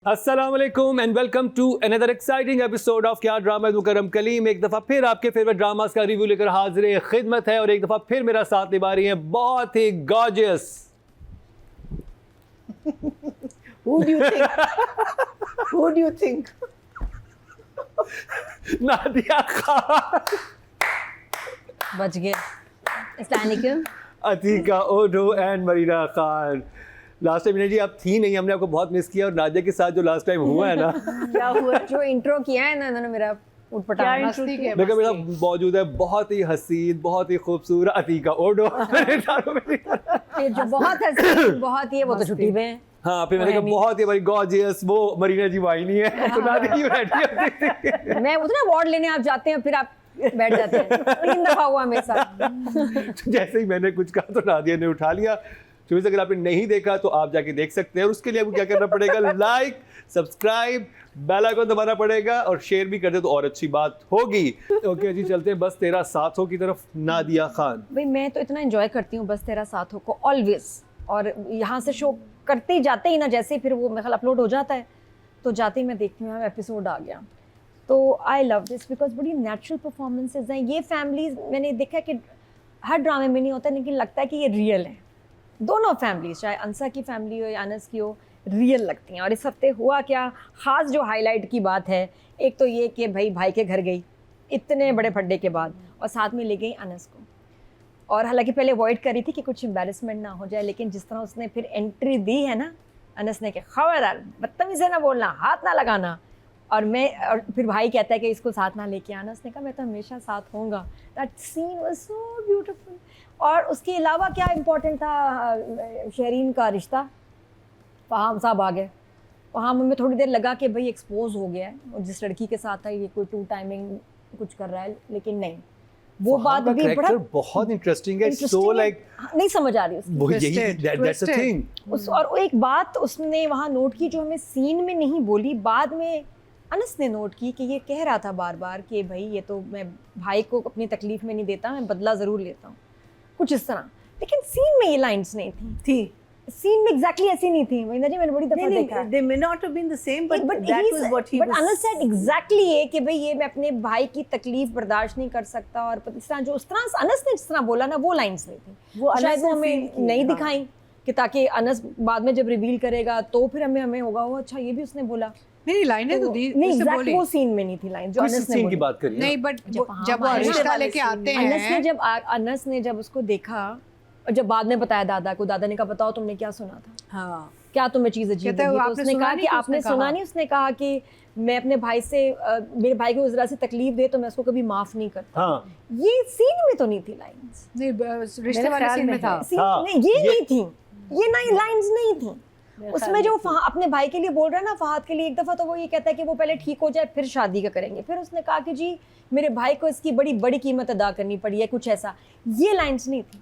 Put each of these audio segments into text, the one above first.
अस्सलामुअलैकुम and welcome to another exciting episode of क्या drama Mukarram Kaleem. एक दफ़ा फिर आपके फेवरेट ड्रामास का रिव्यू लेकर हाजिर खिदमत है और एक दफ़ा फिर मेरा साथ निभा रही है बहुत ही gorgeous Who do you think? Who do you think? Nadia Khan, बच गए। अस्सलामुअलैकुम। Atiqa Odho and Marina Khan. Last time जी आप थी नहीं, हमने आपको बहुत मिस किया और नादिया के साथ जो लास्ट टाइम हुआ है ना क्या हुआ? जो इंट्रो किया है ना इन्होंने मेरा उठपटांग मस्ती के देखो मेरा मौजूद है बहुत ही हसीन, बहुत ही खूबसूरत अतीका ओडो। ये जो बहुत हंसी बहुत ही है वो तो छुट्टी पे है। हाँ, फिर मैंने कहा बहुत ही हमारी गॉर्जियस वो मरीना जी वाई नहीं है तो नादिया यूं बैठी होती थी। मैं उतना अवार्ड लेने आप जाते हैं फिर आप बैठ जाते हैं। 3 दफा हुआ मेरे साथ। जैसे ही मैंने कुछ कहा तो नादिया ने उठा लिया। तो अगर आपने नहीं देखा तो आप जाके देख सकते हैं और उसके लिए आपको क्या करना पड़ेगा, लाइक, सब्सक्राइब, बेल आइकन दबाना पड़ेगा और शेयर भी कर दे तो और अच्छी बात होगी। ओके जी, चलते हैं बस तेरा साथ हो की तरफ। नादिया खान भाई मैं तो इतना एंजॉय करती हूँ बस तेरा साथ हो को ऑलवेज, और यहाँ से शो करते ही जाते ही ना, जैसे फिर वो मेरे ख्याल अपलोड हो जाता है तो जाते ही मैं देखती हूँ एपिसोड आ गया। तो आई लव दिस बिकॉज बड़ी नेचुरल परफॉर्मेंसेज हैं। ये फैमिलीज मैंने देखा कि हर ड्रामे में नहीं होता लेकिन लगता है कि ये रियल है। दोनों फैमिलीज, चाहे अंसा की फैमिली हो या अनस की हो, रियल लगती हैं। और इस हफ्ते हुआ क्या, ख़ास जो हाईलाइट की बात है, एक तो ये कि भाई के घर गई इतने बड़े फड्डे के बाद और साथ में ले गई अनस को। और हालांकि पहले अवॉइड करी थी कि कुछ एम्बैरेसमेंट ना हो जाए, लेकिन जिस तरह उसने फिर एंट्री दी है ना अनस ने कि खबरदार बदतमीज़ी से ना बोलना, हाथ ना लगाना। और फिर भाई कहता है कि इसको साथ ना लेके आना। उसने कहा मैं तो हमेशा साथ होऊंगा। That scene was so beautiful. और उसके अलावा क्या इम्पोर्टेंट था, शहरीन का रिश्ता। फहाम साहब आ गए। फहाम में थोड़ी देर लगा कि भाई एक्सपोज हो गया है और जिस लड़की के साथ है ये कोई 2 टाइमिंग कुछ कर रहा है, लेकिन नहीं, वो बात भी बड़ा बहुत इंटरेस्टिंग है। सो लाइक नहीं समझ आ रही उसकी। वो यही दैट्स द थिंग। और एक बात उसने वहाँ नोट की जो हमें सीन में नहीं बोली, बाद में अनस ने नोट की कि ये कह रहा था बार बार कि भाई ये तो मैं भाई को अपनी तकलीफ में नहीं देता, मैं बदला ज़रूर लेता हूँ, कुछ इस तरह। लेकिन सीन में ये लाइंस नहीं थी सीन में एग्जैक्टली ऐसी नहीं थी। महीना जी मैंने बड़ी दफा देखा है। They may not have been the same, but that was what he but was. Anas said exactly ये कि भाई ये मैं अपने भाई की तकलीफ बर्दाश्त नहीं कर सकता। और इस तरह जो उस तरह अनस ने जिस तरह बोला ना, वो लाइंस नहीं थी। वो शायद वो Anas ने हमें feel की, नहीं हाँ। दिखाई कि ताकि अनस बाद में जब रिवील करेगा तो फिर हमें होगा वो अच्छा ये भी उसने बोला। नहीं लाइनें तो दी, नहीं उससे एग्जैक्ट बोली। वो सीन में नहीं थी लाइन जो किस अनस ने सीन की बोली। बात करिए? नहीं बट जब वो आए ना, रिश्ता लेके आते हैं, अनस ने जब उसको देखा और जब बाद में बताया दादा को, दादा ने कहा बताओ तुमने क्या सुना था, हाँ क्या तुम्हें चीज़ अजीब कहता है लगी? तो आपने उसने सुना कहा नहीं कि कि आपने उसने सुना कहा। नहीं। उसने कहा कि मैं अपने भाई से मेरे भाई को जरा सी तकलीफ दे तो मैं उसको कभी माफ नहीं करता। हाँ ये सीन में तो नहीं थी लाइंस। नहीं रिश्ते वाले सीन में था। हाँ, ये ये- नहीं थी, ये नहीं लाइंस नहीं थी उसमें। जो अपने भाई के लिए बोल रहा है ना, फहद के लिए, एक दफ़ा तो वो ये कहता है कि वो पहले ठीक हो जाए फिर शादी का करेंगे। फिर उसने कहा कि जी मेरे भाई को इसकी बड़ी बड़ी कीमत अदा करनी पड़ी है, कुछ ऐसा। ये लाइंस नहीं थी।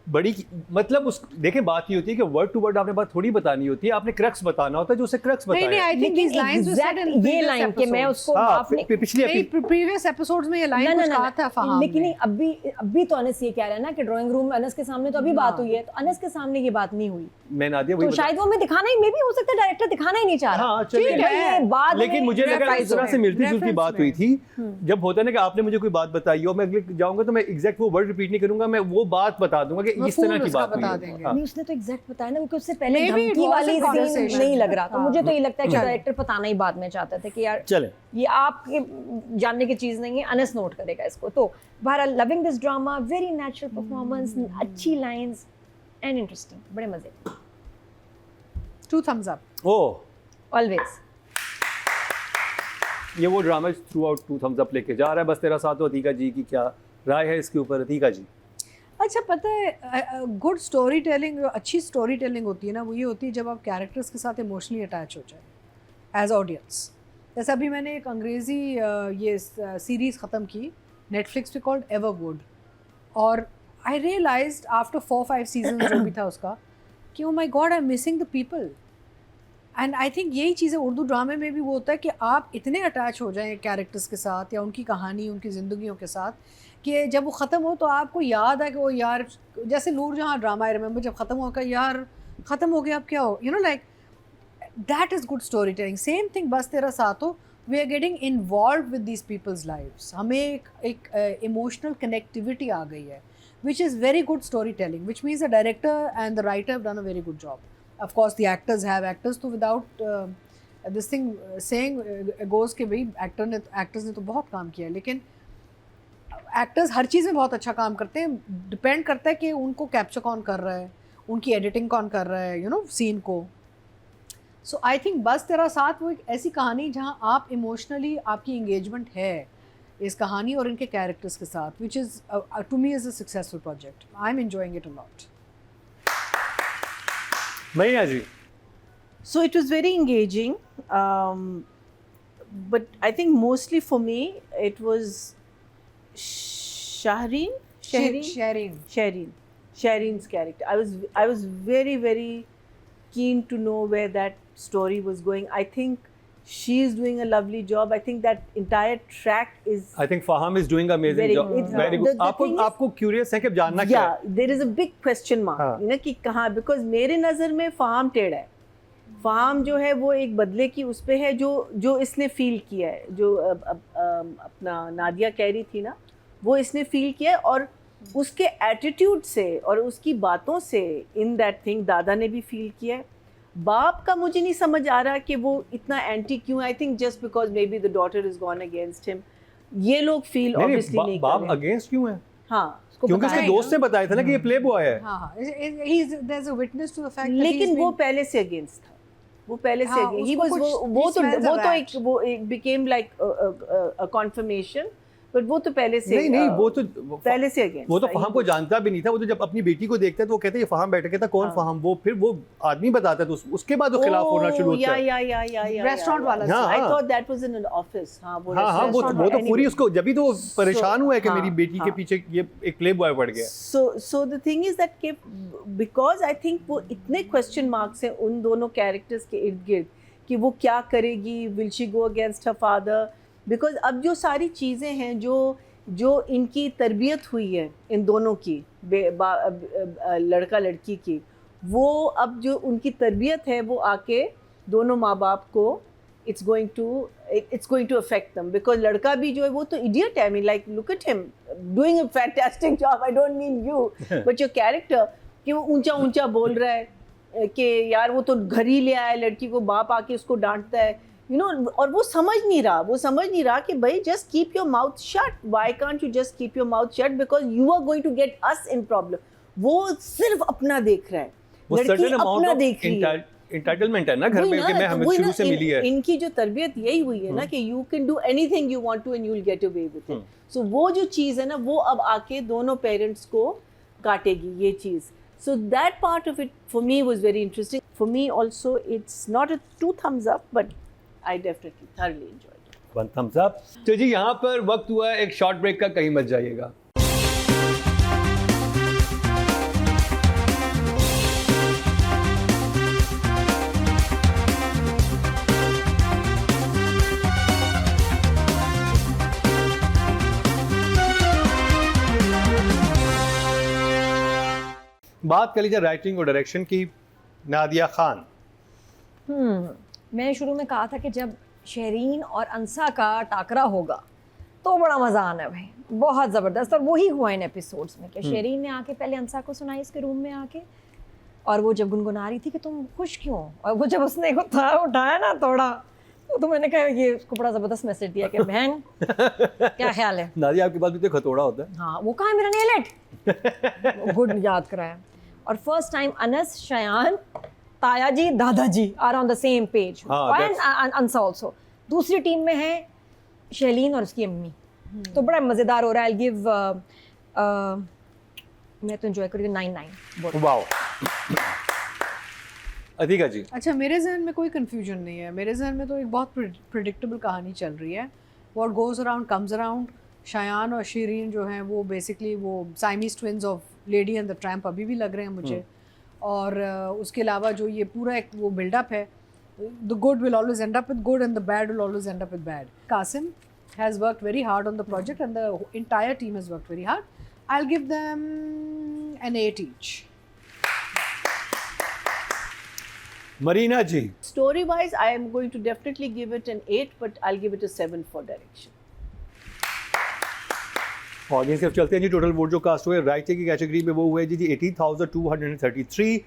बड़ी मतलब उस देखें बात ये होती है कि वर्ड टू वर्ड आपने बात थोड़ी बतानी होती है, आपने क्रक्स बताना होता है जो उसे क्रक्स नहीं बताया। I think these lines were said in ये previous लाइन कि मैं episodes। उसको हाँ, माफ नहीं पिछले प्रीवियस एपिसोड्स में ये लाइन कुछ कहा था फहाम लेकिन ने। नहीं, अभी तो अनस ये कह रहा है ना कि ड्राइंग रूम में अनस के सामने तो अभी बात हुई है, तो अनस के सामने ये बात नहीं हुई। मैं नादिया तो वही शायद वो हमें दिखाना ही, मे भी हो सकता है डायरेक्टर दिखाना ही नहीं चाह रहा। हाँ, चलिए। ठीक है, ये बाद लेकिन में मुझे लगा इस तरह से मिलती जुलती reference बात हुई थी। जब होता है ना कि आपने मुझे कोई बात बताई हो, मैं अगले जाऊंगा तो मैं एग्जैक्ट वो वर्ड रिपीट नहीं करूंगा, मैं वो बात बता दूंगा कि इस तरह की उसका बात बता हुई देंगे। है। हाँ। नहीं, उसने तो एग्जैक्ट बताया ना, क्योंकि उससे पहले Maybe it धमकी was a वाली सीन conversation। नहीं लग रहा था। हाँ। मुझे तो ये लगता है कि चलें। डायरेक्टर बताना ही बाद में चाहते थे कि यार चलें। ये आपके जानने की चीज़ नहीं है, अनस नोट करेगा इसको। तो बहरहाल loving this drama, very natural performance, अच्छी लाइंस एंड इंटरेस्टिंग, बड़े मजे। 2 thumbs up। ओह, ऑलवेज ये वो drama through out 2 thumbs up लेके जा रहा है। बस तेरा साथ हो। अतीका जी की क्या राय है इसके ऊपर? अतीका जी अच्छा पता है गुड स्टोरी टेलिंग, अच्छी स्टोरी टेलिंग होती है ना, वो ये होती है जब आप कैरेक्टर्स के साथ इमोशनली अटैच हो जाए एज ऑडियंस। जैसे अभी मैंने एक अंग्रेज़ी ये सीरीज़ ख़त्म की नेटफ्लिक्स पे कॉल्ड एवरवुड, और आई रियलाइज्ड आफ्टर 4-5 सीजन जो भी था उसका कि oh my God I am missing the people. And I think यही चीज़ें उर्दू ड्रामे में भी वो होता है कि आप इतने अटैच हो जाएं कैरेक्टर्स के साथ या उनकी कहानी, उनकी ज़िंदगियों के साथ, कि जब वो ख़त्म हो तो आपको याद है कि वो यार, जैसे नूरजहां ड्रामा आई रिमेंबर जब ख़त्म होगा यार ख़त्म हो गया अब क्या हो, you know like that is good storytelling. Same thing बस तेरा साथ हो, we are getting involved with these people's lives. हमें एक emotional connectivity आ गई है, which is very good storytelling, which means the director and the writer have done a very good job. Of course the actors have actors, तो without this thing saying goes कि भाई actors ने तो बहुत काम किया है, लेकिन एक्टर्स हर चीज़ में बहुत अच्छा काम करते हैं. डिपेंड करता है कि उनको कैप्चर कौन कर रहा है, उनकी एडिटिंग कौन कर रहा है, यू नो, सीन को. सो आई थिंक बस तेरा साथ वो एक ऐसी कहानी जहाँ आप इमोशनली आपकी इंगेजमेंट है इस कहानी और इनके कैरेक्टर्स के साथ, which is to me is a successful project. I am enjoying it a lot. मैया जी. So it was very engaging, but I think mostly for me it was Shireen's character. I was very, very keen to know where that story was going. I think she is doing a lovely job. I think that entire track is. I think Faham is doing amazing Very job. good. Very good. आपको curious है कि जानना क्या है? Yeah, there is a big question mark. हाँ. You know कि कहाँ, because मेरे नज़र में फ़ाहम टेढ़ा है. फ़ाहम जो है वो एक बदले की उस पे है जो इसने फील किया है, जो अपना नादिया कह रही थी ना, वो इसने फील किया है. और उसके एटीट्यूड से और उसकी बातों से इन दैट थिंग दादा ने भी फील किया है. बाप का मुझे नहीं समझ आ रहा कि वो इतना एंटी क्यों. I think just because may be the daughter is gone against him, ये लोग फील ऑब्वियसली नहीं कर बाप रहे. अगेंस्ट क्यों है? हाँ, क्योंकि उसके दोस्त ने बताया था ना कि ये प्ले बॉय है. हाँ, there's a witness to the fact. लेकिन वो पहले से अगेंस्ट था. वो पहले से he was वो एक became like a confirmation, but वो तो पहले से नहीं वो तो पहले से against वो तो फहाम को जानता भी नहीं था. वो तो जब अपनी बेटी को देखता है तो वो कहता है ये फहाम बैठा, कहता कौन फहाम? वो फिर वो आदमी बताता है तो उसके बाद वो खिलाफ होना शुरू होता है. या रेस्टोरेंट वाला. I thought that was in an office. हाँ वो तो पूरी उसको जब भी तो परेशान हुआ है कि मेरी बेटी के पीछे ये एक प्ले बॉय पड़ गया. So the thing is that because I think वो इतने क्वेश्चन मार्क्स हैं उन दोनों कैरेक्टर्स के इर्द गिर्द कि वो क्या करेगी, will she go against her father, because अब जो सारी चीज़ें हैं जो इनकी तरबियत हुई है इन दोनों की, लड़का लड़की की, वो अब जो उनकी तरबियत है वो आके दोनों माँ बाप को it's going to affect them, because लड़का भी जो है वो तो idiot है. I mean, like, look at him doing a fantastic job. I don't mean you, but your character, कि वो ऊंचा बोल रहा है कि यार वो तो घर ही ले आया लड़की को, बाप आके उसको डांटता है, you know, और वो समझ नहीं रहा कि भाई just keep your mouth shut. Why can't you just keep your mouth shut, because you are going to get us in problem. वो सिर्फ अपना देख रहा है, लड़की अपना देख रही है. एंटाइटलमेंट है ना घर में कि मैं हमें शुरू से मिली है. इनकी जो तरबियत यही हुई है ना कि you can do anything you want to and you will get away with it. So वो जो चीज़ है ना वो अब आके दोनों पेरेंट्स को काटेगी ये चीज़. So that part of it for me was very interesting. For me also it's not a 2 thumbs up, but I definitely thoroughly enjoyed it. 1 thumbs up. तो जी यहाँ पर वक्त हुआ है एक शॉर्ट ब्रेक का, कहीं मत जाइएगा. बात कर लीजिए राइटिंग और डायरेक्शन की. नादिया खान. मैंने शुरू में कहा था कि जब शहरीन और अंसा का टाकरा होगा तो बड़ा मज़ा आना है भाई, बहुत ज़बरदस्त. और वही हुआ इन एपिसोड्स में कि शहरीन ने आके पहले अंसा को सुनाई इसके रूम में आके, और वो जब गुनगुना रही थी कि तुम खुश क्यों, और वो जब उसने उठाया ना थोड़ा, तो मैंने कहा ये उसको बड़ा ज़बरदस्त मैसेज दिया कि बहन क्या ख्याल है. नादिया आपके पास भी तो खतोड़ा होता है. हाँ, वो कहाँ है मेरा नेलेट. गुड याद कराया. और फर्स्ट टाइम अनस, शयान, ताया जी, दादाजी are on the same page. And Ansa also. दूसरी टीम में है शैलीन और उसकी अम्मी. तो बड़ा मज़ेदार हो रहा है. आई गिव मैं तो एंजॉय करूँगी 9/9. वाओ. अधिका जी. अच्छा, मेरे जहन में कोई कन्फ्यूजन नहीं है. मेरे जहन में तो एक बहुत प्रिडिक्टेबल कहानी चल रही है. What goes around comes around. Shayan और शीरीन जो हैं वो बेसिकली वो Siamese twins of lady and the tramp अभी भी लग रहे हैं मुझे. और उसके अलावा जो ये पूरा एक वो बिल्डअप है, the good will always end up with good and the bad will always end up with bad. Qasim has worked very hard on the project and the entire team has worked very hard. I will give them an 8 each. Marina ji, Story wise, I am going to definitely give it an 8, but I'll give it a 7 for direction. Audience के चलते हैं जी। Total vote जो cast हुए writer की category में वो हुए जी 18,233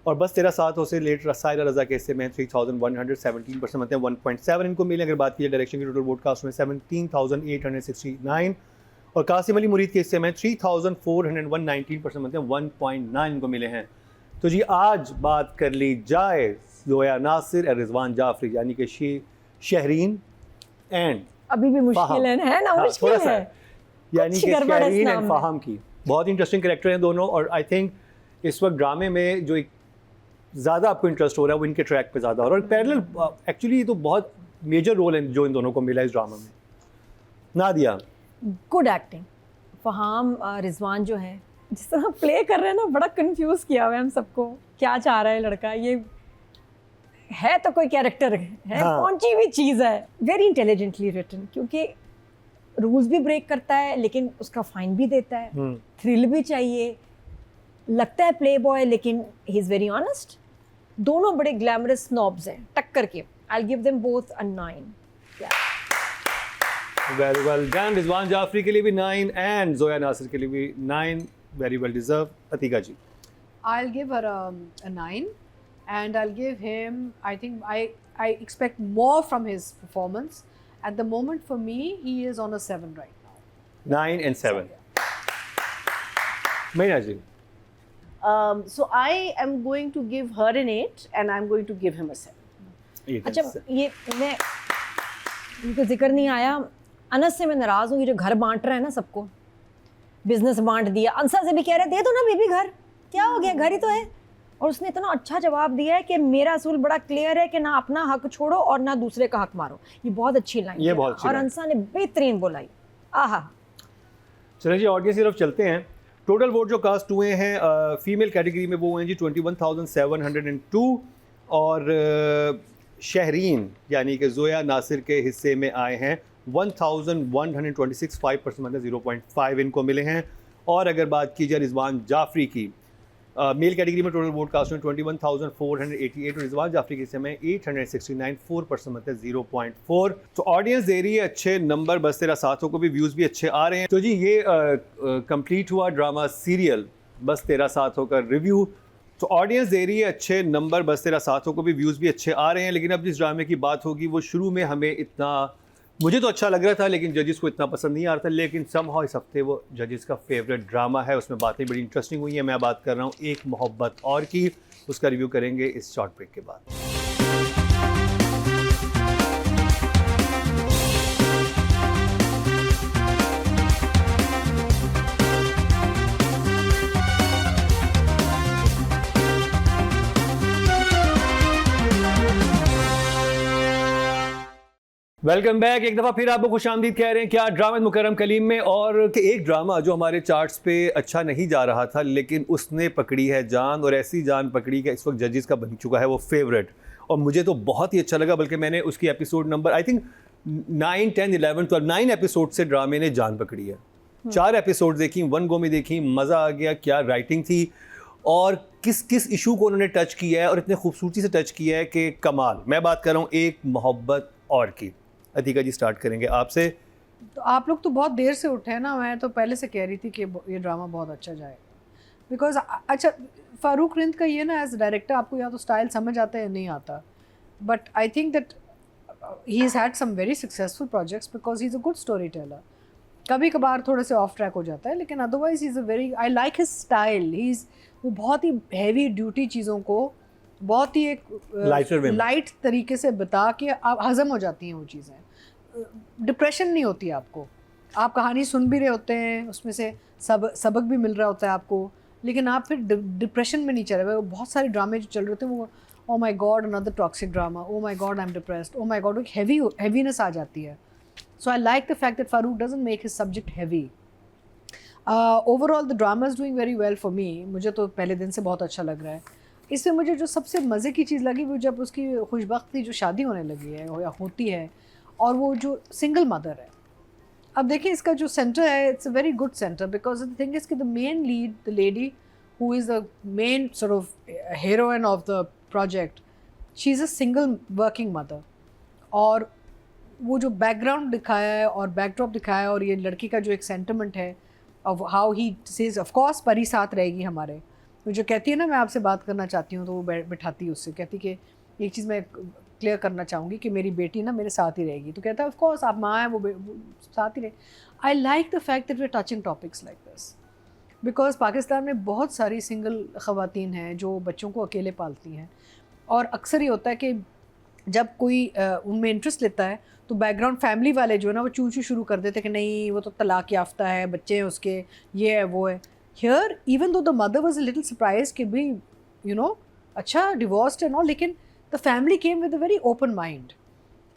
और बस तेरा साथ हो से लेट सायरा रजा के हिस्से में 3,117% मतलब 1.7 इनको मिले। अगर बात की जाए डायरेक्शन की टोटल वोट कास्ट में 17,869 और कासिम अली मुरीद के हिस्से में 3,419% मतलब 1.9 इनको मिले हैं। तो जी आज बात कर ली जाए ज़ोया नासिर और रिजवान जाफरी यानी कि शहरीन एंड अभी भी मुश्किल है ना, हाँ, मुश्किल थोड़ा सा है। यानी कुछ कि गड़बड़ है इस शहरीन नाम एंड में। फाहम की बहुत इंटरेस्टिंग कैरेक्टर हैं दोनों। और आई थिंक इस वक्त ड्रामे में जो एक ज़्यादा आपको इंटरेस्ट हो रहा है वो इनके ट्रैक पे ज़्यादा हो रहा है। और पैरेलल एक्चुअली ये तो बहुत मेजर रोल है जो इन दोनों को मिला इस ड्रामा में। Nadia, good acting. फहाम रिजवान जो है जिस तरह प्ले कर रहे हैं ना, बड़ा कंफ्यूज किया हुआ है हम सबको, क्या चाह रहा है लड़का। ये है तो कोई कैरेक्टर है, हाँ। पहुंची हुई चीज़ है। वेरी इंटेलिजेंटली रिटन, क्योंकि रूल्स भी ब्रेक करता है लेकिन उसका फाइन भी देता है, थ्रिल भी चाहिए, लगता है प्ले बॉय लेकिन ही इज़ वेरी ऑनेस्ट। दोनों बड़े ग्लैमरस स्नॉब्स हैं टक्कर के। I give them both a 9। Very well done. Rizwan Jafri के लिए भी 9 एंड ज़ोया नासिर के लिए भी 9, very well deserve. Atika ji, I'll give her a 9, and I'll give him. I think I expect more from his performance. At the moment, for me, he is on a 7 right now. 9 and 7। Marina ji, So I am going to give her an 8, and I'm going to give him a 7. अच्छा, ये मैं इनको जिक्र नहीं आया, अनस से मैं नाराज़ हूँ। ये जो घर बांट रहा है ना सबको, बिजनेस बांट दिया। अंसा से भी कह रहे दे दो ना बेबी घर, क्या हो गया, घर ही तो है। और उसने इतना अच्छा जवाब दिया है कि मेरा असूल बड़ा क्लियर है कि ना अपना हक छोड़ो और ना दूसरे का हक मारो। ये बहुत अच्छी लाइन ये है बहुत अच्छी और लाइन। अंसा ने बेहतरीन बोलाई। आहा, चलिए जी ऑडियंस की तरफ चलते हैं। टोटल वोट जो कास्ट हुए हैं फीमेल कैटेगरी में वो हुए हैं जी 21,702 और शहरीन यानी कि ज़ोया नासिर के हिस्से में आए हैं 1,126, 5% मतलब 0.5 इनको मिले हैं। और अगर बात की जाए रिजवान जाफरी की मेल कैटेगरी में टोटल वोट कास्ट हुए 21,488 और रिजवान जाफरी के हिस्से में 869, 4% मतलब 0.4। तो ऑडियंस दे रही है अच्छे नंबर, बस तेरा साथों को भी व्यूज़ भी अच्छे आ रहे हैं। तो जी ये कंप्लीट हुआ ड्रामा सीरियल बस तेरा साथों का रिव्यू। तो ऑडियंस दे रही है अच्छे नंबर, बस तेरा साथों को भी व्यूज़ भी अच्छे आ रहे हैं। लेकिन अब जिस ड्रामे की बात होगी वो शुरू में हमें इतना, मुझे तो अच्छा लग रहा था लेकिन जजेस को इतना पसंद नहीं आ रहा था। लेकिन समहाउ इस हफ्ते वो जजेस का फेवरेट ड्रामा है, उसमें बातें बड़ी इंटरेस्टिंग हुई हैं। मैं बात कर रहा हूँ एक मोहब्बत और की, उसका रिव्यू करेंगे इस शॉर्ट ब्रेक के बाद। Welcome back. एक दफ़ा फिर आपको खुशामदीद कह रहे हैं क्या ड्रामा मुकर्रम कलीम में। और कि एक ड्रामा जो हमारे चार्ट्स पे अच्छा नहीं जा रहा था लेकिन उसने पकड़ी है जान, और ऐसी जान पकड़ी कि इस वक्त जजेस का बन चुका है वो फेवरेट। और मुझे तो बहुत ही अच्छा लगा, बल्कि मैंने उसकी episode number I think 9, 10, 11, 12 9 episode से ड्रामे ने जान पकड़ी है। 4 एपिसोड देखी, वन गो में देखी, मज़ा आ गया। क्या राइटिंग थी और किस किस इशू को उन्होंने टच किया है और इतने खूबसूरती से टच किया है कि कमाल। मैं बात कर रहा हूँ एक मोहब्बत और की। अतीका जी स्टार्ट करेंगे आपसे। तो आप लोग तो बहुत देर से उठे हैं ना, मैं तो पहले से कह रही थी कि ये ड्रामा बहुत अच्छा जाएगा। बिकॉज अच्छा, फारूक रिंद का ये ना एज डायरेक्टर आपको या तो स्टाइल समझ आता है या नहीं आता, but I think that he has had some very successful projects because he is a good story teller. कभी कभार थोड़े से ऑफ ट्रैक हो जाता है लेकिन otherwise he is a very, I like his style. He is, वो बहुत ही हैवी ड्यूटी चीज़ों को बहुत ही एक लाइट तरीके से बता के आप हज़म हो जाती हैं वो चीज़ें। डिप्रेशन नहीं होती आपको, आप कहानी सुन भी रहे होते हैं, उसमें से सबक भी मिल रहा होता है आपको, लेकिन आप फिर डिप्रेशन में नहीं चल रहे। बहुत सारे ड्रामे जो चल रहे होते हैं वो oh my God another toxic drama, oh my God I am depressed, oh my God, एक हैवीनेस आ जाती है। So I like the fact that Farooq doesn't make his subject heavy. Overall the drama is doing very well for me. मुझे तो पहले दिन से बहुत अच्छा लग रहा है। इसमें मुझे जो सबसे मज़े की चीज़ लगी वो जब उसकी खुशबख्ती जो शादी होने लगी है या होती है, और वो जो सिंगल मदर है। अब देखिए इसका जो सेंटर है, it's a very good centre because the thing is कि the main lead, the lady who is the main sort of heroine of the project, she is a single working mother, और वो जो background दिखाया है और backdrop दिखाया है और ये लड़की का जो एक सेंटिमेंट है of how he sage of course परी साथ रहेगी हमारे, वो जो कहती है ना मैं आपसे बात करना चाहती हूँ, तो वो बिठाती है उससे, कहती कि एक चीज़ मैं क्लियर करना चाहूँगी कि मेरी बेटी ना मेरे साथ ही रहेगी, तो कहता है ऑफ कोर्स आप माँ हैं, वो साथ ही रहे। I like the fact that we are touching topics like this, because Pakistan में बहुत सारी सिंगल ख़वातीन हैं जो बच्चों को अकेले पालती हैं, और अक्सर ये होता है कि जब कोई उनमें इंटरेस्ट लेता है तो बैकग्राउंड फैमिली वाले जो है ना वो चू शुरू कर देते हैं कि नहीं वो तो तलाक याफ्ता है, बच्चे हैं उसके, ये है वो है। Here even though the mother was a little surprise कि भाई यू नो अच्छा डिवोर्स्ड एंड ऑल, लेकिन the family came with a very open mind,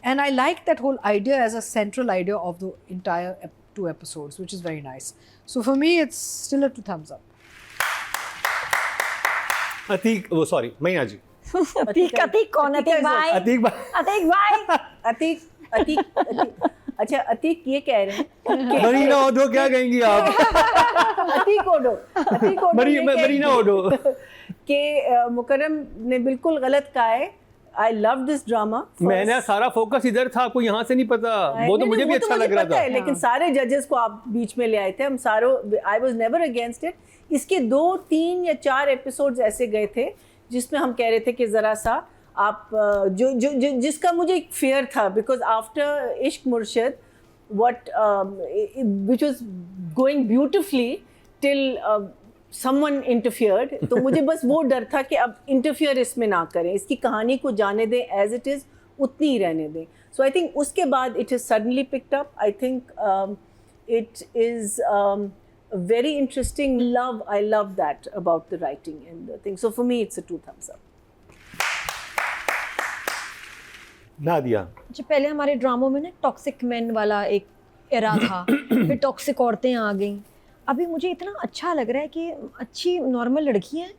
and I like that whole idea as a central idea of the entire 2 episodes, which is very nice. So for me it's still a 2 thumbs up. Atiq वो sorry मैया जी, अतीक अतीक कौन? अतीक भाई, अतीक भाई, अतीक भाई, अतीक अच्छा अतीक ये कह रहे हैं मरीना ओडो क्या कहेंगी आप? अतीक ओडो ये कह मरीना ओडो कि मुकर्रम ने बिल्कुल गलत कहा है। I love this drama. मैंने सारा फोकस इधर था, आपको यहाँ से नहीं पता, वो तो मुझे भी अच्छा लग रहा था, लेकिन सारे जजेस को आप बीच में ले आए थे, हम सारों, I was never against it. इसके 2, 3 या 4 एपिसोड्स ऐसे गए थे जिसमें हम कह रहे थे कि ज़रा सा आप जिसका मुझे एक फेयर था, बिकॉज आफ्टर इश्क मुर्शिद what which was going beautifully till someone interfered, तो मुझे बस वो डर था कि अब इंटरफियर इसमें ना करें, इसकी कहानी को जाने दें एज इट इज़, उतनी ही रहने दें। सो आई थिंक उसके बाद it is suddenly picked up. I think it is very interesting. I love that about the writing and the thing. So for me it's a 2 thumbs up. Nadia जो पहले हमारे ड्रामों में ना टॉक्सिक मैन वाला एक era था, फिर टॉक्सिक औरतें आ गईं। अभी मुझे इतना अच्छा लग रहा है कि अच्छी नॉर्मल लड़की हैं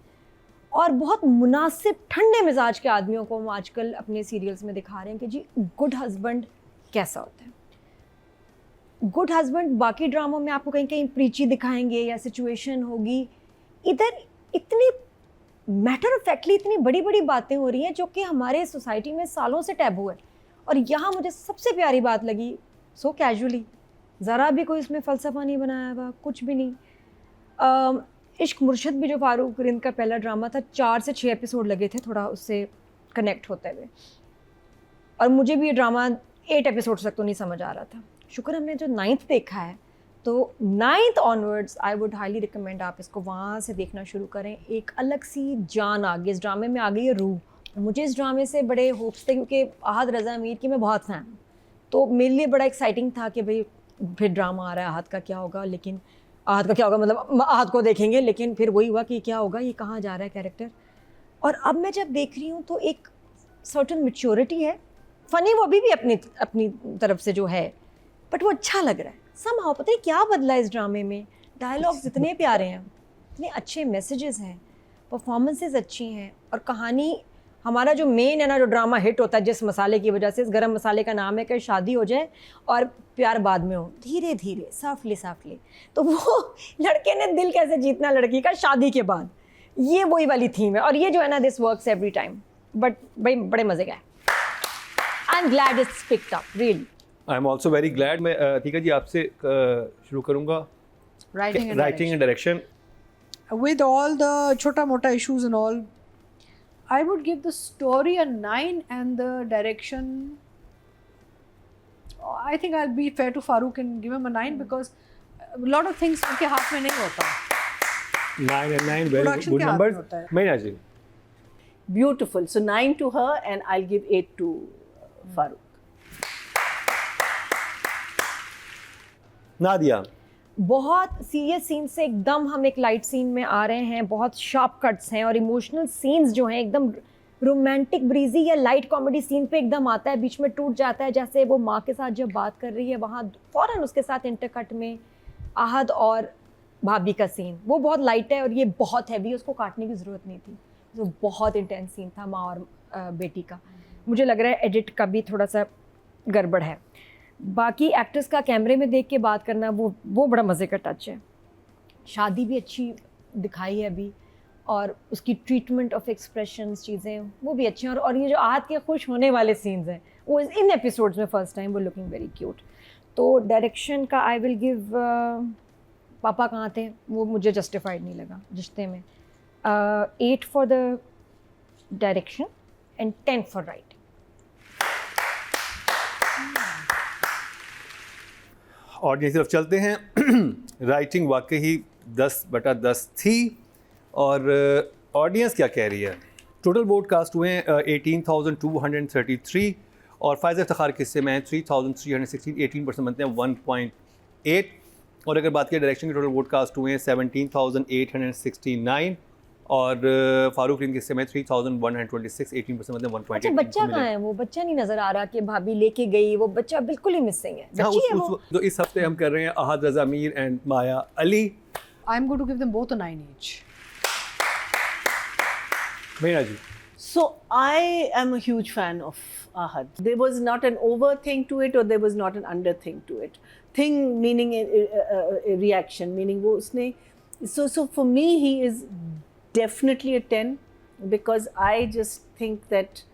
और बहुत मुनासिब ठंडे मिजाज के आदमियों को हम आजकल अपने सीरियल्स में दिखा रहे हैं कि जी गुड हस्बैंड कैसा होता है। गुड हस्बैंड बाकी ड्रामों में आपको कहीं कहीं प्रीची दिखाएंगे या सिचुएशन होगी, इधर इतनी मैटर ऑफ फैक्टली इतनी बड़ी बड़ी बातें हो रही हैं जो कि हमारे सोसाइटी में सालों से टैबू है। और यहाँ मुझे सबसे प्यारी बात लगी, सो कैजुअली, ज़रा भी कोई इसमें फ़लसफ़ा नहीं बनाया हुआ, कुछ भी नहीं। इश्क मुर्शिद भी जो फारूक रिंद का पहला ड्रामा था, 4 से 6 एपिसोड लगे थे थोड़ा उससे कनेक्ट होते हुए, और मुझे भी ये ड्रामा 8 एपिसोड्स तक तो नहीं समझ आ रहा था। शुक्र हमने जो 9th देखा है, तो 9th onwards I would highly recommend आप इसको वहाँ से देखना शुरू करें। एक अलग सी जान आ गई इस ड्रामे में, आ गई है रूह। मुझे इस ड्रामे से बड़े होप्स थे क्योंकि आहद रज़ा अमीर की मैं बहुत फ़ैन हूँ, तो मेरे लिए बड़ा एक्साइटिंग था कि भाई फिर ड्रामा आ रहा है, आहद का क्या होगा। लेकिन आहद का क्या होगा मतलब आहद को देखेंगे, लेकिन फिर वही हुआ कि क्या होगा, ये कहाँ जा रहा है कैरेक्टर। और अब मैं जब देख रही हूँ तो एक सर्टन मैच्योरिटी है, फ़नी वो अभी भी अपनी तरफ से जो है, बट वो अच्छा लग रहा है। समहाउ पता नहीं क्या बदला इस ड्रामे में, डायलॉग्स इतने प्यारे हैं, इतने अच्छे मैसेजेस हैं, परफॉर्मेंसेस अच्छी हैं, और कहानी हमारा जो मेन है ना, जो ड्रामा हिट होता है जिस मसाले की वजह से, इस गरम मसाले का नाम है कि शादी हो जाए और प्यार बाद में हो, धीरे धीरे सॉफ्टली। तो वो लड़के ने दिल कैसे जीतना लड़की का शादी के बाद, ये वही वाली थीम है। और ये जो है ना, this works every time, but भाई बड़े मज़े का है। I am glad it's picked up really. I am also very glad. मैं ठीक है जी आपसे शुरू करूँगा, Writing and direction. With all the chota mota issues and all, I would give the story a 9 and the direction, I think I'll be fair to Farooq and give him a 9 because a lot of things उनके हाथ में नहीं होता। 9 and 9 very Production good के हाथ में numbers। होता है। मैं जी Beautiful. So 9 to her and I'll give 8 to Farooq. Nadia बहुत सीरियस सीन से एकदम हम एक लाइट सीन में आ रहे हैं, बहुत शार्प कट्स हैं, और इमोशनल सीन्स जो हैं एकदम रोमांटिक ब्रीजी या लाइट कॉमेडी सीन पे एकदम आता है, बीच में टूट जाता है। जैसे वो माँ के साथ जब बात कर रही है, वहाँ फ़ौरन उसके साथ इंटरकट में आहद और भाभी का सीन, वो बहुत लाइट है और ये बहुत हैवी है, उसको काटने की ज़रूरत नहीं थी। तो बहुत इंटेंस सीन था माँ और बेटी का। मुझे लग रहा है एडिट का भी थोड़ा सा गड़बड़ है। बाकी एक्टर्स का कैमरे में देख के बात करना, वो बड़ा मज़े का टच है। शादी भी अच्छी दिखाई है अभी, और उसकी ट्रीटमेंट ऑफ एक्सप्रेशंस चीज़ें वो भी अच्छी हैं। और ये जो आहत के खुश होने वाले सीन्स हैं वो इन एपिसोड्स में फर्स्ट टाइम वो लुकिंग वेरी क्यूट। तो डायरेक्शन का आई विल गिव, पापा कहाँ थे वो मुझे जस्टिफाइड नहीं लगा रिश्ते में। 8 for the direction and 10 for writing. Audience की तरफ चलते हैं। राइटिंग वाकई 10/10 थी और ऑडियंस क्या कह रही है। टोटल वोट कास्ट हुए हैं 18,233 और फायज़ इफ्तिखार के हिस्से में 3,316, 18% बनते हैं 1.8। और अगर बात करें डायरेक्शन के टोटल वोट कास्ट हुए हैं 17,869 और फारूक रिन के हिस्से में 3,126, 18% बनते हैं 1.8। अच्छा बच्चा कहाँ है? वो बच्चा नहीं नज़र आ रहा कि भाभी लेके गई, वो बच्चा बिल्कुल ही मिसिंग है। हाँ, बच्ची है वो। तो इस हफ्ते हम कर रहे हैं Ahad Raza Mir and Maya Ali. I'm going to give them both a 9 each. Meena ji. So I am a huge fan of Ahad. There was not an over thing to it, or there was not an under thing to it. Thing meaning a reaction, meaning वो उसने. So for me he is definitely a 10 because I just think that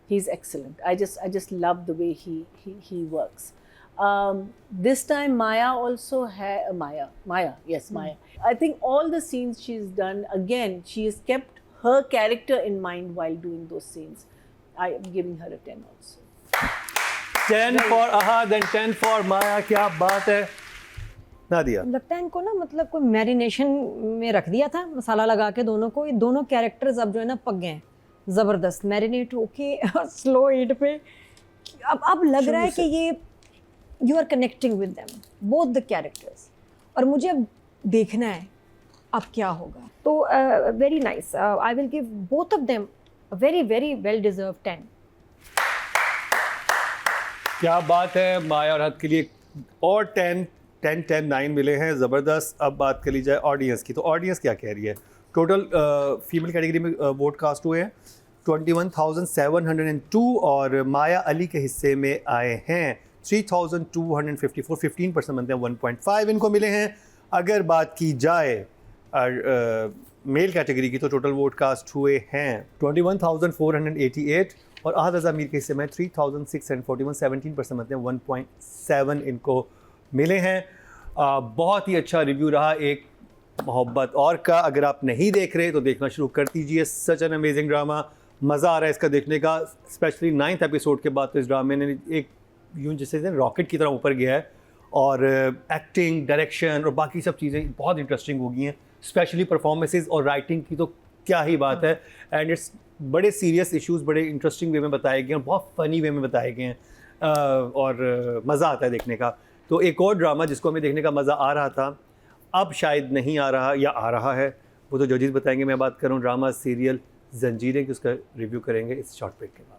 he's excellent. I just love the way he works. This time Maya also had Maya, yes, Maya. I think all the scenes she's done, again she has kept her character in mind while doing those scenes. I am giving her a 10 also. 10 for Ahad and 10 for Maya। क्या बात है नादिया। लगता है इनको ना मतलब कोई marination में रख दिया था मसाला लगा के दोनों को। ये दोनों कैरेक्टर्स अब जो है ना पक गए हैं ज़बरदस्त, मैरिनेट होके स्लो हीट पे। अब लग रहा है कि ये you are connecting with them both the characters, और मुझे अब देखना है अब क्या होगा। तो very nice, I will give both of them very very well deserve 10। क्या बात है। माया और अहद के लिए और 10, 9 मिले हैं, ज़बरदस्त। अब बात कर ली जाए ऑडियंस की, तो ऑडियंस क्या कह रही है। टोटल फीमेल कैटेगरी में वोट कास्ट हुए हैं 21,702 और माया अली के हिस्से में आए हैं 3,254, 15% बनते हैं 1.5 इनको मिले हैं। अगर बात की जाए मेल कैटेगरी की तो टोटल वोट कास्ट हुए हैं 21,488 और अहद रज़ा मीर के हिस्से में 3,641, 17% बनते हैं 1.7 इनको मिले हैं। बहुत ही अच्छा रिव्यू रहा एक मोहब्बत और का। अगर आप नहीं देख रहे तो देखना शुरू कर दीजिए। सच एन अमेजिंग ड्रामा, मज़ा आ रहा है इसका देखने का। स्पेशली 9th एपिसोड के बाद तो इस ड्रामे ने एक यूँ जैसे रॉकेट की तरह ऊपर गया है और एक्टिंग, डायरेक्शन और बाकी सब चीज़ें बहुत इंटरेस्टिंग हो गई हैं। स्पेशली परफॉर्मेंसेस और राइटिंग की तो क्या ही बात है। एंड इट्स बड़े सीरियस इश्यूज़ बड़े इंटरेस्टिंग वे में बताए गए हैं, बहुत फ़नी वे में बताए गए हैं और मज़ा आता है देखने का। तो एक और ड्रामा जिसको हमें देखने का मज़ा आ रहा था अब शायद नहीं आ रहा या आ रहा है, वो तो जजेस बताएंगे। मैं बात कर रहा हूँ ड्रामा सीरियल जंजीरें की, उसका रिव्यू करेंगे इस शॉर्ट ब्रेक के बाद।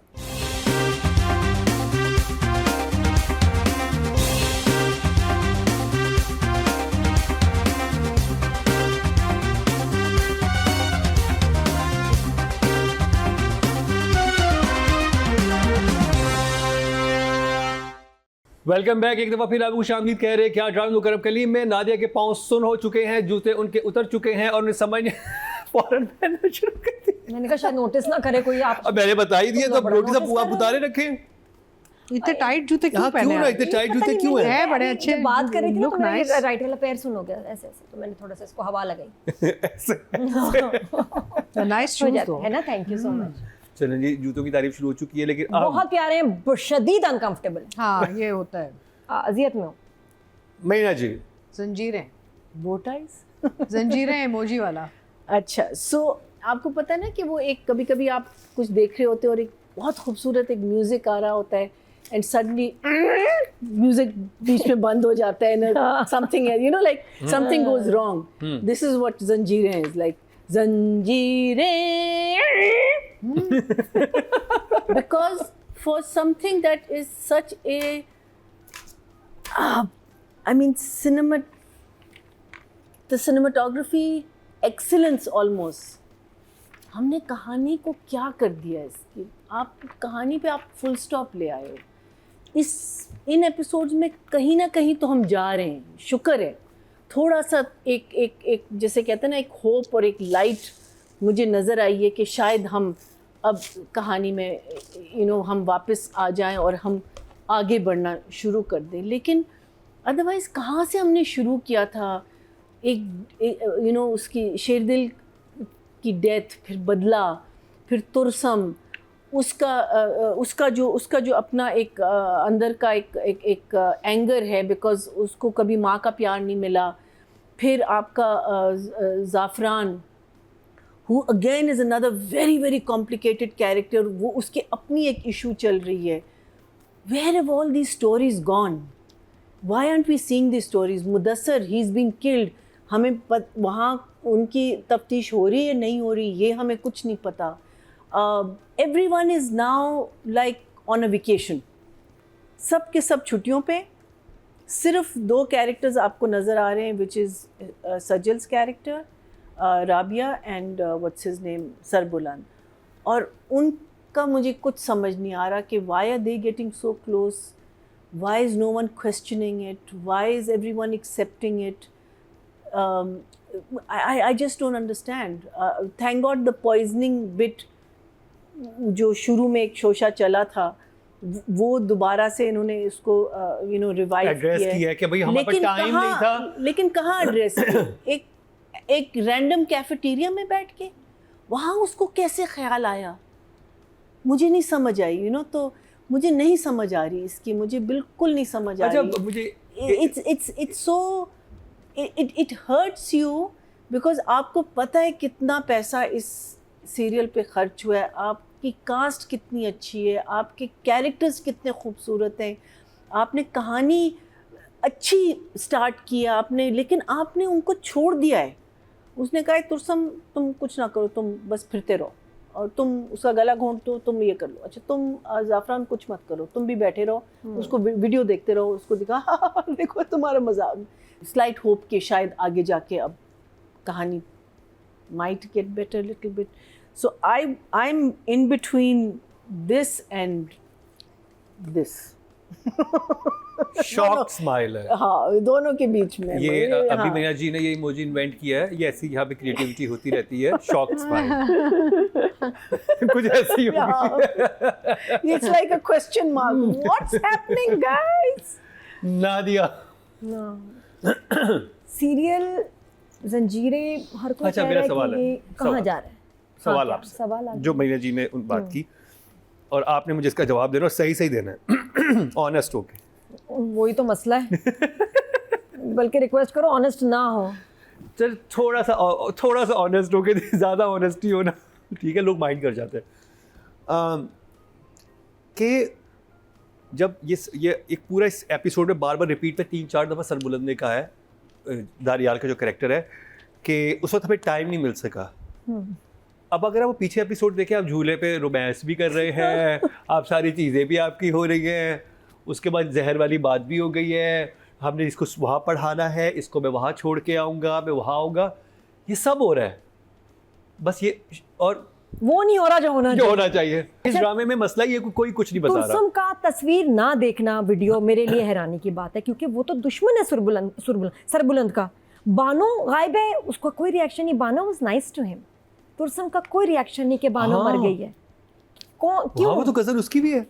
Welcome back. एक दफ़ा फिर आपको शामिल कह रहे हैं क्या ड्रामा मुकरम कलीम में नादिया के पाँव सुन हो चुके हैं, जूते उनके उतर चुके हैं और उन्हें समझ फौरन पहनना शुरू कर दिया। मैंने कहा शायद नोटिस ना करे कोई। आप अब मैंने बता ही दिया तो नोटिस आप उतारे रखे। इतने टाइट जूते क्यों हाँ, पहने क्यों ना हैं? इतने टाइट जूते क्यों हैं? है बड़े अच्छे। जब बात कर रही थी ना look तो मेरे nice. राइट वाला पैर सुन हो गया ऐसे ऐसे, तो मैंने थोड़ा सा इसको हवा लगाई। नाइस हो शूज जाता दो। है ना। Thank you so much. चलें जी, जूतों की तारीफ शुरू हो चुकी है लेकिन अब बहुत प्यारे हैं, शदीद अनकंफर्टेबल। हाँ ये होता है। अजियत में हो। मीना जी जंजीरें, Bow ties? जंजीरें इमोजी वाला। अच्छा, सो आपको पता है ना कि वो एक कभी कभी आप कुछ देख रहे होते हो और एक बहुत खूबसूरत एक म्यूजिक आ रहा होता है एंड सडनली म्यूजिक बीच में बंद हो जाता है ना, something you know like something goes wrong. This is what जंजीरें इज लाइक। जंजीरें because for something that is such a I mean the cinematography excellence almost, हमने कहानी को क्या कर दिया इसकी। आप कहानी पे आप फुल स्टॉप ले आए हो। इन एपिसोड्स में कहीं ना कहीं तो हम जा रहे हैं, शुक्र है। थोड़ा सा एक जैसे कहते हैं ना एक होप और एक लाइट मुझे नज़र आई है कि शायद हम अब कहानी में हम वापस आ जाएं और हम आगे बढ़ना शुरू कर दें, लेकिन अदरवाइज़ कहाँ से हमने शुरू किया था, एक उसकी शेरदिल की डेथ, फिर बदला, फिर तुरसम, उसका जो अपना एक अंदर का एक एंगर है बिकॉज़ उसको कभी माँ का प्यार नहीं मिला, फिर आपका ज़ाफ़रान who again is another very very complicated character, वो उसके अपनी एक इशू चल रही है. Where have all these stories gone? Why aren't we seeing these stories? Mudassar, he's been killed. हमें वहाँ उनकी तफ्तीश हो रही है नहीं हो रही, ये हमें कुछ नहीं पता. Everyone is now like on a vacation. सब के सब छुट्टियों पे. सिर्फ 2 कैरेक्टर्स आपको नज़र आ रहे हैं, which is Sajal's character, Rabia and what's his name, Sarbuland. और उनका मुझे कुछ समझ नहीं आ रहा कि why are they getting so close, why is no one questioning it, why is everyone accepting it. I just don't understand. Thank God the poisoning bit जो शुरू में एक शोशा चला था, वो दोबारा से इन्होंने इसको रिवाइव किया है कि भाई हमारे पास टाइम नहीं था. लेकिन कहाँ एड्रेस एक रैंडम कैफेटेरिया में बैठ के वहाँ उसको कैसे ख्याल आया, मुझे नहीं समझ आई. तो मुझे नहीं समझ आ रही इसकी, मुझे बिल्कुल नहीं समझ आ रही. मुझे it's so it hurts you because आपको पता है कितना पैसा इस सीरियल पे खर्च हुआ है, आपकी कास्ट कितनी अच्छी है, आपके कैरेक्टर्स कितने खूबसूरत हैं, आपने कहानी अच्छी स्टार्ट किया आपने, लेकिन आपने उनको छोड़ दिया है. उसने कहा तुरसम तुम कुछ ना करो, तुम बस फिरते रहो और तुम उसका गला घोंट दो, तुम ये कर लो, अच्छा तुम ज़ाफ़रान कुछ मत करो, तुम भी बैठे रहो, उसको वीडियो देखते रहो, उसको दिखा देखो तुम्हारा मजाक. स्लाइट होप कि शायद आगे जाके अब कहानी might get better a little bit. So I'm in between this and this. Shock smile है. हाँ, दोनों के बीच में. ये अभी हाँ. मीना जी ने ये इमोजी इन्वेंट किया है, ये ऐसी यहाँ पे क्रिएटिविटी होती रहती है. शॉक स्माइल कुछ ऐसी होगी. It's like a question mark. What's happening, guys? Nadia. Serial जंजीरें हर कोई अच्छा, कह मेरा रहा है सवाल कि है. ये कहाँ जा रहा है. सवाल हाँ, आपसे, सवाल आपसे. जो मीना जी ने उन बात की और आपने मुझे इसका जवाब देना और सही देना है. ऑनेस्ट होके. वही तो मसला है. बल्कि रिक्वेस्ट करो ऑनेस्ट ना हो. चल थोड़ा सा ऑनेस्ट होके, ज़्यादा ऑनेस्टी होना ठीक है, लोग माइंड कर जाते हैं. कि जब ये एक पूरा इस एपिसोड में बार बार रिपीट पे 3-4 दफ़ा सरबुलंद ने कहा है, दारियाल का जो कैरेक्टर है, कि उस वक्त हमें टाइम नहीं मिल सका. अब अगर आप वो पीछे एपिसोड देखें, आप झूले पे रोमांस भी कर रहे हैं, आप सारी चीज़ें भी आपकी हो रही हैं, उसके बाद जहर वाली बात भी हो गई है, हमने इसको वहाँ पढ़ाना है, इसको मैं वहाँ छोड़ के आऊँगा, मैं वहाँ आऊँगा, ये सब हो रहा है. बस ये और वो नहीं हो रहा जो होना चाहिए. इस ड्रामे में मसला ये कोई कुछ नहीं बता रहा. तुरसम का तस्वीर ना देखना वीडियो मेरे लिए हैरानी की बात है, क्योंकि वो तो दुश्मन है सरबुलंद का. बानो गायब है, उसका कोई रिएक्शन नहीं. Bano was nice to him. Tursam का कोई रिएक्शन नहीं कि बानो मर गई है. क्यों? वो तो कज़न उसकी भी है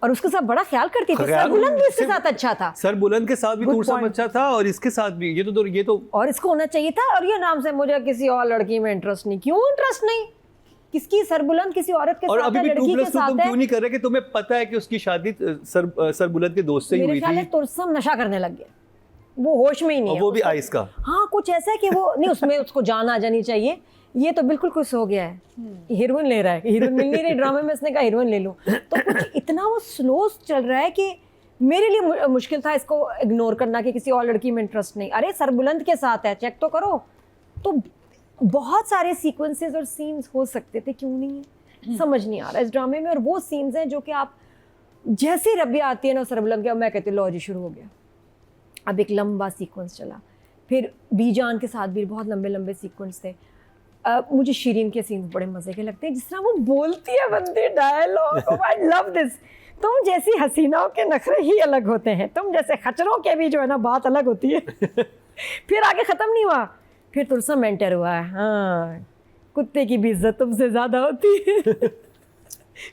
और उसके साथ बड़ा ख्याल करती थी. सरबुलंद भी इसके साथ अच्छा था. सरबुलंद के साथ भी तुरसम अच्छा था और इसके साथ भी. ये तो और इसको होना चाहिए था. और ये नाम से मुझे किसी और लड़की में इंटरेस्ट नहीं. क्यों इंटरेस्ट नहीं? किसकी सरबुलंद किसी औरत के और साथ अभी है, भी लड़की के साथ तुम है. क्यों नहीं कर रहे कि तुम्हें पता है कि उसकी शादी सरबुलंद के दोस्त से ही हुई मेरे ख्याल थी. है तुरसम नशा करने लग गया, वो होश में ही नहीं है. वो भी आइस का. हाँ, कुछ ऐसा है कि वो नहीं, उसमें उसको जान आ जानी चाहिए. ये तो बिल्कुल कुछ हो गया है. हीरोइन ले रहा है, हीरोइन मिल नहीं रही ड्रामे में, इसने कहा हीरोइन ले लो. तो कुछ इतना वो स्लो चल रहा है कि मेरे लिए मुश्किल था इसको इग्नोर करना कि किसी और लड़की में इंटरेस्ट नहीं. अरे सरबुलंद के साथ है, चेक तो करो. तो बहुत सारे सीक्वेंसेस और सीन्स हो सकते थे, क्यों नहीं है समझ नहीं आ रहा इस ड्रामे में. और वो सीन्स हैं जो कि आप जैसे रबिया आती है ना सरबुलंद के, मैं कहती लॉ जी शुरू हो गया. अब एक लंबा सीक्वेंस चला, फिर बीजान के साथ भी बहुत लंबे लंबे सीक्वेंस थे. मुझे शीरीन के सीन्स बड़े मज़े के लगते हैं, जिस तरह वो बोलती है बंदी डायलॉग. I love this. तुम जैसी हसीनाओं के नखरे ही अलग होते हैं, तुम जैसे खचरों के भी जो है ना बात अलग होती है. फिर आगे ख़त्म नहीं हुआ, फिर तुरसम एंटर हुआ है. हाँ, कुत्ते की भी इज्जत तुमसे ज्यादा होती है।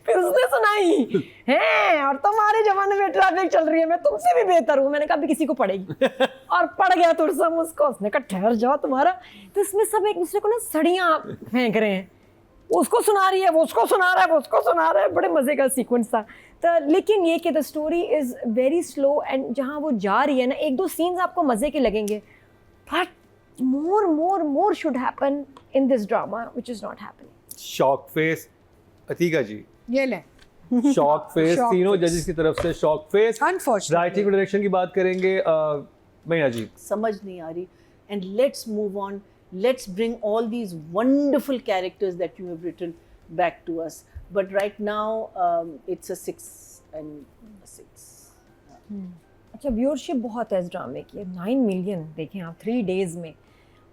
फिर उसने सुनाई है, और तुम्हारे जमाने में ट्रैफिक चल रही है, मैं तुमसे भी बेहतर हूँ। मैंने कहा अभी किसी को पड़ेगी, और पड़ गया तुरसम उसको। उसने कहा ठहर जाओ तुम्हारा। तो इसमें सब एक दूसरे को ना सड़ियाँ फेंक रहे हैं, उसको सुना रही है, वो उसको सुना रहा है, वो उसको सुना रहा है। बड़े मजे का सीक्वेंस था। तो लेकिन ये कि the story is very slow, and जहाँ वो जा रही है ना, एक दो सीन्स आपको मजे के लगेंगे, but more should happen in this drama, which is not happening. Shock face Atiqa ji, ये ले शॉक फेस Shock तीनों face. जजेस की तरफ से शॉक फेस। Unfortunately. राइटिंग और डायरेक्शन की बात करेंगे मैया जी। समझ नहीं आ रही, and let's move on, let's bring all these wonderful characters that you have written back to us, but right now it's a 6 and 6. अच्छा, व्यूअरशिप बहुत है इस ड्रामे की, 9 मिलियन देखें आप 3 डेज में।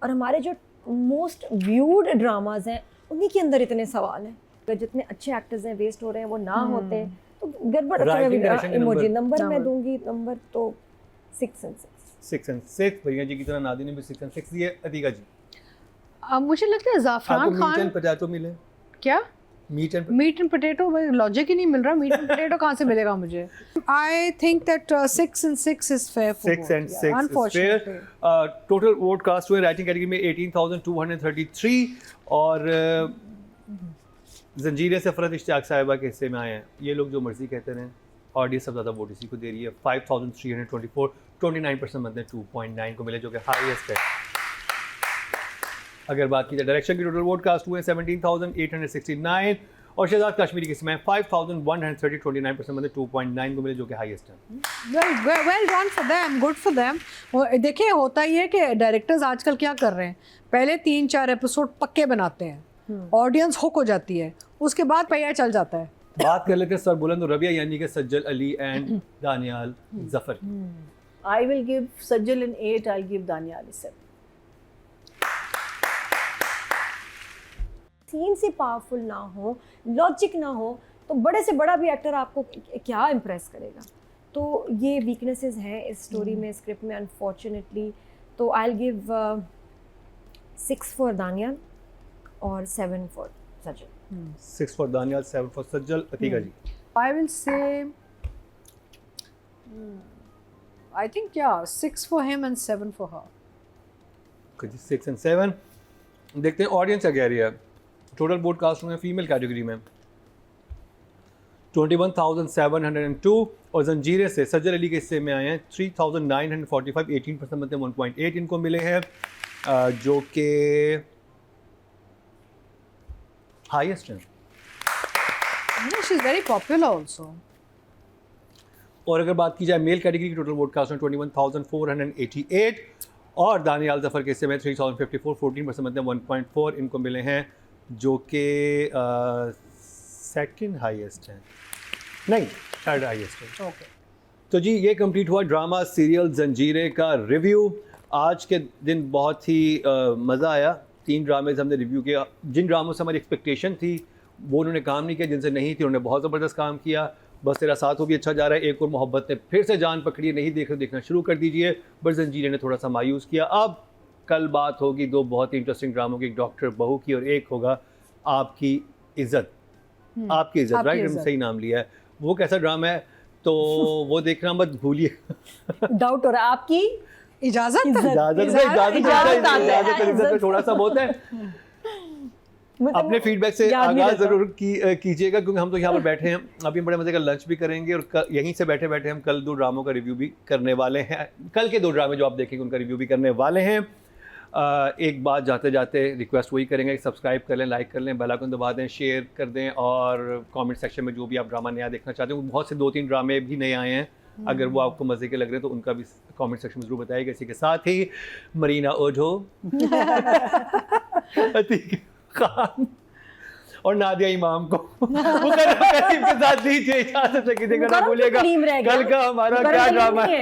और हमारे जो मोस्ट व्यूड ड्रामाज हैं उन्हीं के अंदर इतने सवाल हैं। अगर जितने अच्छे एक्टर्स हैं वेस्ट हो रहे हैं, वो ना होते तो गड़बड़। Writing, direction के इमोजी number. नंबर मैं दूंगी, नंबर तो 6 and 6। 6 and 6 भैया जी की तरह नादी ने भी 6 and 6 दिए। अतीका जी, मुझे लगता है आपको ज़ाफ़रान मीट एंड खान पोटैटो मिले? क्या meat and meat and potato, भाई लॉजिक ही नहीं मिल रहा। मीट एंड पोटैटो कहाँ से मिलेगा मुझे? I think that 6 and 6 is fair for 6 and 6 is fair. Total vote cast हुए राइटिंग कैटेगरी में 18,233 और जंजीरें से फरत इश्तियाक साहिबा के हिस्से में आए हैं। ये लोग जो मर्जी कहते हैं, ऑडियंस सबसे ज़्यादा वोट इसी को दे रही है। 5,324, 29% बनते हैं 2.9 को मिले, जो कि हाईएस्ट है। अगर बात की जाए डायरेक्शन की, टोटल वोट कास्ट हुए 17,869 और शहजाद कश्मीरी के इसमें 5,130, 29% बनते 2.9 को मिले, जो कि हाईएस्ट है। Well done for them, good for them. देखिए होता ही है कि डायरेक्टर्स आजकल क्या कर रहे हैं, पहले 3-4 एपिसोड पक्के बनाते हैं, ऑडियंस हुक हो जाती है, उसके बाद पहिया चल जाता है। बात कर लेते हैं सर बुलंद और रबिया यानी कि सज्जल Ali and Daniyal Zafar. I will give Sajjal an 8, I'll give Daniel a 7. Scene से पावरफुल ना हो, लॉजिक ना हो, तो बड़े से बड़ा भी एक्टर आपको क्या इम्प्रेस करेगा। तो ये वीकनेसेस हैं इस स्टोरी में, स्क्रिप्ट में, अनफॉर्चुनेटली। तो I will give 6 for Daniyal और 7 for Sajal. 6 for Daniyal, 7 for Sajal. Atiqa ji, I will say I think 6 for him and 7 for her. 6 and 7। देखते हैं ऑडियंस क्या कह रही है। टोटल वोट कास्ट हुए फीमेल कैटेगरी में 21,702 और जंजीरे से सज्जल अली के हिस्से में आए हैं 3,945, 18% बनते हैं 1.8 इनको मिले हैं, जो कि हाईएस्ट हैं। She is very popular also. और अगर बात की जाए मेल कैटेगरी की, टोटल वोट कास्ट में 21,488 और दानियाल जफर के हिस्से में 3,054, 14% बनते हैं 1.4 इनको मिले हैं, जो कि सेकंड हाईएस्ट है, नहीं थर्ड हाईएस्ट है। ओके, तो जी ये कंप्लीट हुआ ड्रामा सीरियल जंजीरे का रिव्यू। आज के दिन बहुत ही मज़ा आया। 3 ड्रामेज हमने रिव्यू किया। जिन ड्रामों से हमारी एक्सपेक्टेशन थी वो उन्होंने काम नहीं किया, जिनसे नहीं थी उन्होंने बहुत ज़बरदस्त काम किया। बस तेरा साथ हो भी अच्छा जा रहा है, एक और मोहब्बत ने फिर से जान पकड़ी है, नहीं देखना शुरू कर दीजिए। बट जंजीरे ने थोड़ा सा मायूस किया। अब कल बात होगी 2 बहुत ही इंटरेस्टिंग ड्रामों की, एक डॉक्टर बहू की और एक होगा आपकी इज्जत। आपकी इज्जत, राइट, हम सही नाम लिया है। वो कैसा ड्रामा है तो वो देखना मत भूलिए। डाउट हो रहा है आपकी इजाजत में थोड़ा सा बहुत है। अपने फीडबैक से आगाज जरूर कीजिएगा, क्योंकि हम तो यहाँ पर बैठे हैं, अभी बड़े मजे का लंच भी करेंगे और यहीं से बैठे बैठे हम कल 2 ड्रामों का रिव्यू भी करने वाले हैं। कल के 2 ड्रामे जो आप देखेंगे उनका रिव्यू भी करने वाले हैं। एक बात जाते जाते रिक्वेस्ट वही करेंगे कि सब्सक्राइब कर लें, लाइक कर लें, बेल आइकन दबा दें, शेयर कर दें और कमेंट सेक्शन में जो भी आप ड्रामा नया देखना चाहते हो, बहुत से 2-3 ड्रामे भी नए आए हैं, अगर वो आपको मज़े के लग रहे हैं तो उनका भी कमेंट सेक्शन में जरूर बताइएगा। इसी के साथ ही मरीना ओझो, अतीक खान और नादिया इमाम को करीब के साथ दीजिए इजाजत, ना भूलिएगा कल का हमारा क्या ड्रामा है।